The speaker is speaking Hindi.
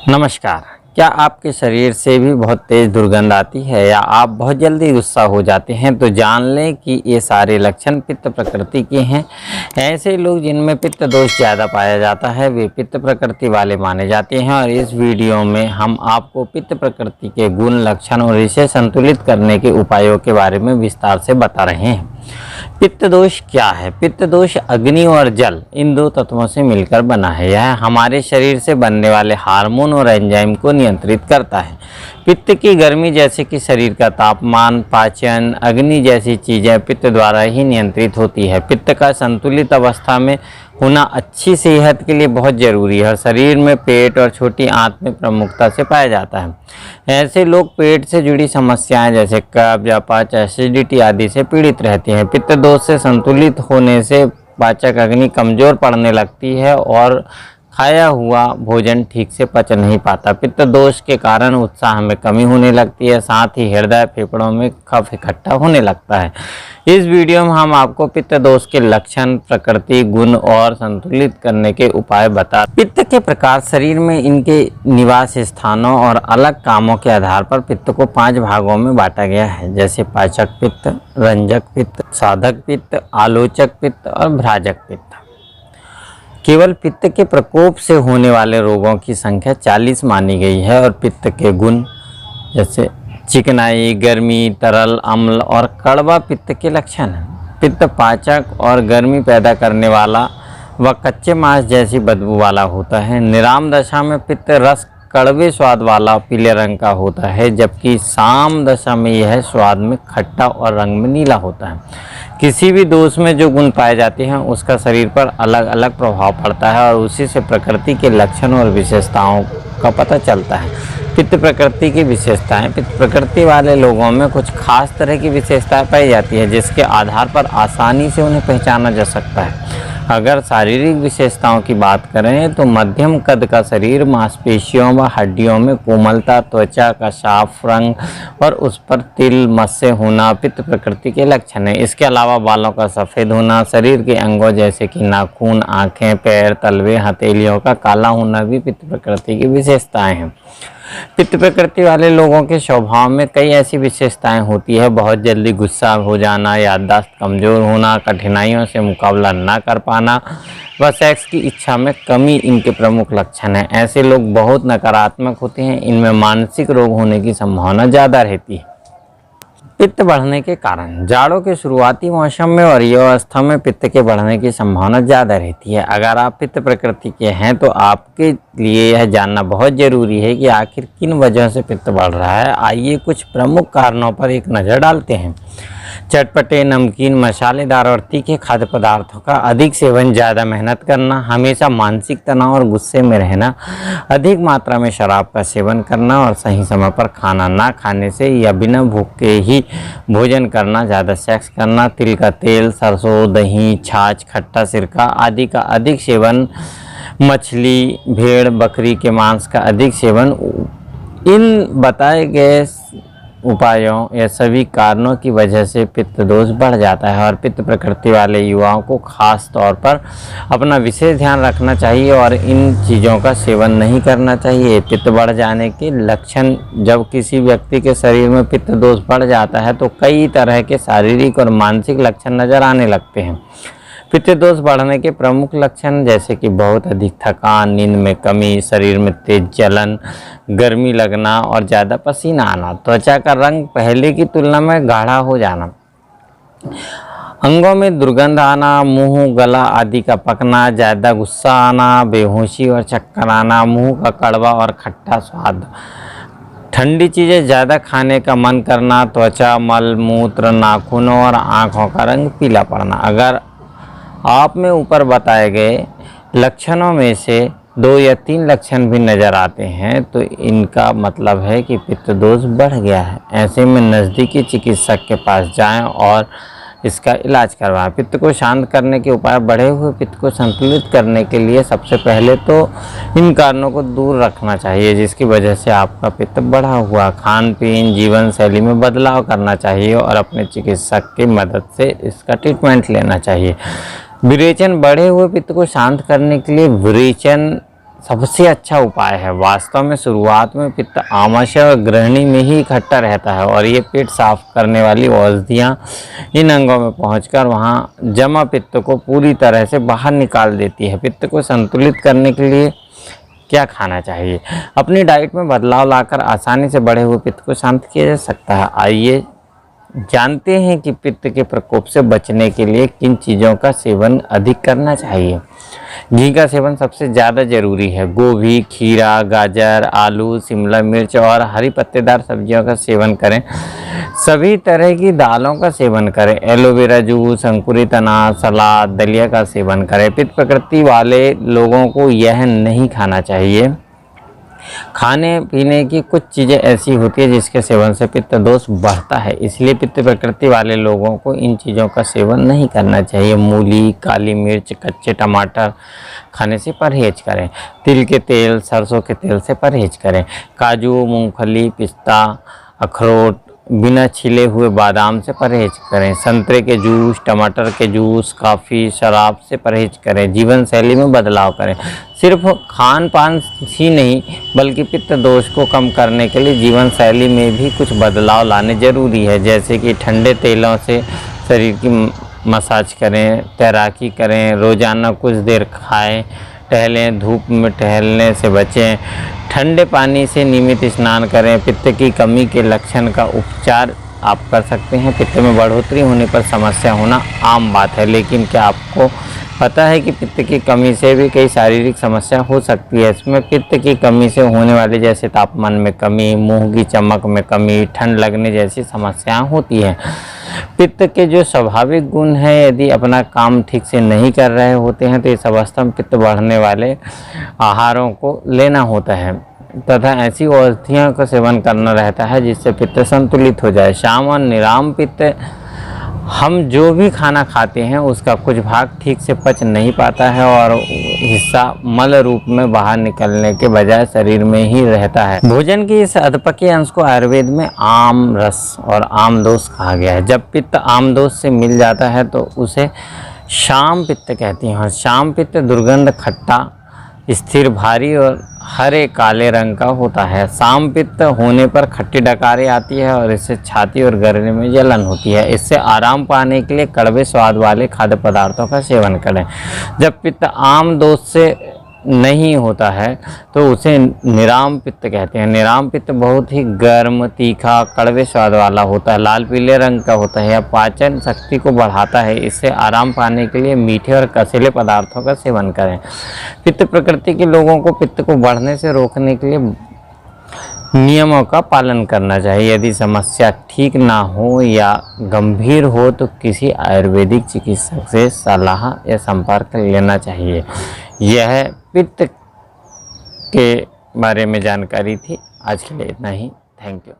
नमस्कार। क्या आपके शरीर से भी बहुत तेज़ दुर्गंध आती है या आप बहुत जल्दी गुस्सा हो जाते हैं? तो जान लें कि ये सारे लक्षण पित्त प्रकृति के हैं। ऐसे लोग जिनमें पित्त दोष ज़्यादा पाया जाता है वे पित्त प्रकृति वाले माने जाते हैं और इस वीडियो में हम आपको पित्त प्रकृति के गुण, लक्षण और इसे संतुलित करने के उपायों के बारे में विस्तार से बता रहे हैं। पित्त दोष क्या है? पित्त दोष अग्नि और जल इन दो तत्वों से मिलकर बना है। यह हमारे शरीर से बनने वाले हार्मोन और एंजाइम को नियंत्रित करता है। पित्त की गर्मी जैसे कि शरीर का तापमान, पाचन, अग्नि जैसी चीज़ें पित्त द्वारा ही नियंत्रित होती है। पित्त का संतुलित अवस्था में होना अच्छी सेहत के लिए बहुत ज़रूरी है। शरीर में पेट और छोटी आंत में प्रमुखता से पाया जाता है। ऐसे लोग पेट से जुड़ी समस्याएं जैसे कब्ज, अपच, एसिडिटी आदि से पीड़ित रहते हैं। पित्त दोष से संतुलित होने से पाचक अग्नि कमज़ोर पड़ने लगती है और खाया हुआ भोजन ठीक से पच नहीं पाता। पित्त दोष के कारण उत्साह में कमी होने लगती है, साथ ही हृदय, फेफड़ों में कफ इकट्ठा होने लगता है। इस वीडियो में हम आपको पित्त दोष के लक्षण, प्रकृति, गुण और संतुलित करने के उपाय बता। पित्त के प्रकार शरीर में इनके निवास स्थानों और अलग कामों के आधार पर पित्त को 5 भागों में बांटा गया है, जैसे पाचक पित्त, रंजक पित्त, साधक पित्त, आलोचक पित्त और भ्राजक पित्त। केवल पित्त के प्रकोप से होने वाले रोगों की संख्या 40 मानी गई है और पित्त के गुण जैसे चिकनाई, गर्मी, तरल, अम्ल और कड़वा पित्त के लक्षण हैं। पित्त पाचक और गर्मी पैदा करने वाला व कच्चे मांस जैसी बदबू वाला होता है। निराम दशा में पित्त रस कड़वे स्वाद वाला पीले रंग का होता है, जबकि साम दशा में यह स्वाद में खट्टा और रंग में नीला होता है। किसी भी दोष में जो गुण पाए जाते हैं उसका शरीर पर अलग अलग प्रभाव पड़ता है और उसी से प्रकृति के लक्षण और विशेषताओं का पता चलता है। पित्त प्रकृति की विशेषताएं। पित्त प्रकृति वाले लोगों में कुछ खास तरह की विशेषताएं पाई जाती है जिसके आधार पर आसानी से उन्हें पहचाना जा सकता है। अगर शारीरिक विशेषताओं की बात करें तो मध्यम कद का शरीर, मांसपेशियों व हड्डियों में कोमलता, त्वचा का साफ रंग और उस पर तिल, मस्से होना पित्त प्रकृति के लक्षण है। इसके अलावा बालों का सफ़ेद होना, शरीर के अंगों जैसे कि नाखून, आँखें, पैर, तलवे, हथेलियों का काला होना भी पित्त प्रकृति की विशेषताएँ हैं। पित्त प्रकृति वाले लोगों के स्वभाव में कई ऐसी विशेषताएं होती है। बहुत जल्दी गुस्सा हो जाना, याददाश्त कमज़ोर होना, कठिनाइयों से मुकाबला ना कर पाना व सेक्स की इच्छा में कमी इनके प्रमुख लक्षण हैं। ऐसे लोग बहुत नकारात्मक होते हैं। इनमें मानसिक रोग होने की संभावना ज़्यादा रहती है। पित्त बढ़ने के कारण। जाड़ों के शुरुआती मौसम में और युवावस्था में पित्त के बढ़ने की संभावना ज़्यादा रहती है। अगर आप पित्त प्रकृति के हैं तो आपके लिए यह जानना बहुत ज़रूरी है कि आखिर किन वजहों से पित्त बढ़ रहा है। आइए कुछ प्रमुख कारणों पर एक नज़र डालते हैं। चटपटे, नमकीन, मसालेदार और तीखे खाद्य पदार्थों का अधिक सेवन, ज़्यादा मेहनत करना, हमेशा मानसिक तनाव और गुस्से में रहना, अधिक मात्रा में शराब का सेवन करना और सही समय पर खाना ना खाने से या बिना भूख के ही भोजन करना, ज़्यादा सेक्स करना, तिल का तेल, सरसों, दही, छाछ, खट्टा, सिरका आदि का अधिक सेवन, मछली, भेड़, बकरी के मांस का अधिक सेवन। इन बताए गए उपायों या सभी कारणों की वजह से पित्त दोष बढ़ जाता है और पित्त प्रकृति वाले युवाओं को खास तौर पर अपना विशेष ध्यान रखना चाहिए और इन चीज़ों का सेवन नहीं करना चाहिए। पित्त बढ़ जाने के लक्षण। जब किसी व्यक्ति के शरीर में पित्त दोष बढ़ जाता है तो कई तरह के शारीरिक और मानसिक लक्षण नज़र आने लगते हैं। पित्त दोष बढ़ने के प्रमुख लक्षण जैसे कि बहुत अधिक थकान, नींद में कमी, शरीर में तेज जलन, गर्मी लगना और ज़्यादा पसीना आना, त्वचा का रंग पहले की तुलना में गाढ़ा हो जाना, अंगों में दुर्गंध आना, मुंह, गला आदि का पकना, ज़्यादा गुस्सा आना, बेहोशी और चक्कर आना, मुंह का कड़वा और खट्टा स्वाद, ठंडी चीज़ें ज़्यादा खाने का मन करना, त्वचा, मल मूत्र, नाखूनों और आँखों का रंग पीला पड़ना। अगर आप में ऊपर बताए गए लक्षणों में से 2 या 3 लक्षण भी नज़र आते हैं तो इनका मतलब है कि पित्त दोष बढ़ गया है। ऐसे में नज़दीकी चिकित्सक के पास जाएं और इसका इलाज करवाएं। पित्त को शांत करने के उपाय। बढ़े हुए पित्त को संतुलित करने के लिए सबसे पहले तो इन कारणों को दूर रखना चाहिए जिसकी वजह से आपका पित्त बढ़ा हुआ। खान पीन, जीवन शैली में बदलाव करना चाहिए और अपने चिकित्सक की मदद से इसका ट्रीटमेंट लेना चाहिए। विरेचन। बढ़े हुए पित्त को शांत करने के लिए विरेचन सबसे अच्छा उपाय है। वास्तव में शुरुआत में पित्त आमाशय और ग्रहणी में ही इकट्ठा रहता है और ये पेट साफ करने वाली औषधियाँ इन अंगों में पहुंचकर वहां जमा पित्त को पूरी तरह से बाहर निकाल देती है। पित्त को संतुलित करने के लिए क्या खाना चाहिए? अपनी डाइट में बदलाव लाकर आसानी से बढ़े हुए पित्त को शांत किया जा सकता है। आइए जानते हैं कि पित्त के प्रकोप से बचने के लिए किन चीज़ों का सेवन अधिक करना चाहिए। घी का सेवन सबसे ज़्यादा जरूरी है। गोभी, खीरा, गाजर, आलू, शिमला मिर्च और हरी पत्तेदार सब्जियों का सेवन करें। सभी तरह की दालों का सेवन करें। एलोवेरा जूस, अंकुरित अनाज, सलाद, दलिया का सेवन करें। पित्त प्रकृति वाले लोगों को यह नहीं खाना चाहिए। खाने पीने की कुछ चीज़ें ऐसी होती है जिसके सेवन से पित्त दोष बढ़ता है, इसलिए पित्त प्रकृति वाले लोगों को इन चीज़ों का सेवन नहीं करना चाहिए। मूली, काली मिर्च, कच्चे टमाटर खाने से परहेज करें। तिल के तेल, सरसों के तेल से परहेज करें। काजू, मूंगफली, पिस्ता, अखरोट, बिना छिले हुए बादाम से परहेज करें। संतरे के जूस, टमाटर के जूस, कॉफ़ी, शराब से परहेज करें। जीवन शैली में बदलाव करें। सिर्फ खान पान ही नहीं बल्कि पित्त दोष को कम करने के लिए जीवन शैली में भी कुछ बदलाव लाने जरूरी है, जैसे कि ठंडे तेलों से शरीर की मसाज करें, तैराकी करें, रोज़ाना कुछ देर खाएं, टहलें, धूप में टहलने से बचें, ठंडे पानी से नियमित स्नान करें। पित्त की कमी के लक्षण का उपचार आप कर सकते हैं। पित्त में बढ़ोतरी होने पर समस्या होना आम बात है, लेकिन क्या आपको पता है कि पित्त की कमी से भी कई शारीरिक समस्या हो सकती है। इसमें पित्त की कमी से होने वाली जैसे तापमान में कमी, मुंह की चमक में कमी, ठंड लगने जैसी समस्याएं होती हैं। पित्त के जो स्वाभाविक गुण हैं यदि अपना काम ठीक से नहीं कर रहे होते हैं तो इस अवस्था में पित्त बढ़ने वाले आहारों को लेना होता है तथा ऐसी औषधियों का सेवन करना रहता है जिससे पित्त संतुलित हो जाए। शाम और निराम पित्त, हम जो भी खाना खाते हैं उसका कुछ भाग ठीक से पच नहीं पाता है और हिस्सा मल रूप में बाहर निकलने के बजाय शरीर में ही रहता है। भोजन के इस अधपके अंश को आयुर्वेद में आम रस और आमदोष कहा गया है। जब पित्त आमदोष से मिल जाता है तो उसे शाम पित्त कहते हैं। शाम पित्त दुर्गंध, खट्टा, स्थिर, भारी और हरे काले रंग का होता है। शाम पित्त होने पर खट्टी डकारें आती है और इससे छाती और गले में जलन होती है। इससे आराम पाने के लिए कड़वे स्वाद वाले खाद्य पदार्थों का सेवन करें। जब पित्त आम दोष से नहीं होता है तो उसे निराम पित्त कहते हैं। निराम पित्त बहुत ही गर्म, तीखा, कड़वे स्वाद वाला होता है, लाल पीले रंग का होता है, यह पाचन शक्ति को बढ़ाता है। इससे आराम पाने के लिए मीठे और कसीले पदार्थों का सेवन करें। पित्त प्रकृति के लोगों को पित्त को बढ़ने से रोकने के लिए नियमों का पालन करना चाहिए। यदि समस्या ठीक ना हो या गंभीर हो तो किसी आयुर्वेदिक चिकित्सक से सलाह या संपर्क लेना चाहिए। यह पित्त के बारे में जानकारी थी। आज के लिए इतना ही। Thank you.